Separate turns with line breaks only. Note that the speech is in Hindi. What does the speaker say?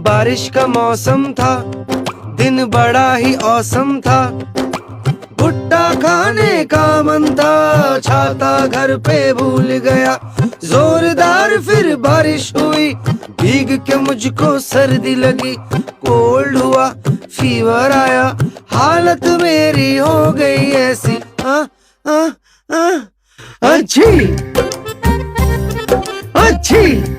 बारिश का मौसम था, दिन बड़ा ही औसम था। भुट्टा खाने का मन था, छाता घर पे भूल गया। जोरदार फिर बारिश हुई, भीग के मुझको सर्दी लगी। कोल्ड हुआ, फीवर आया, हालत मेरी हो गई ऐसी। अच्छी अच्छी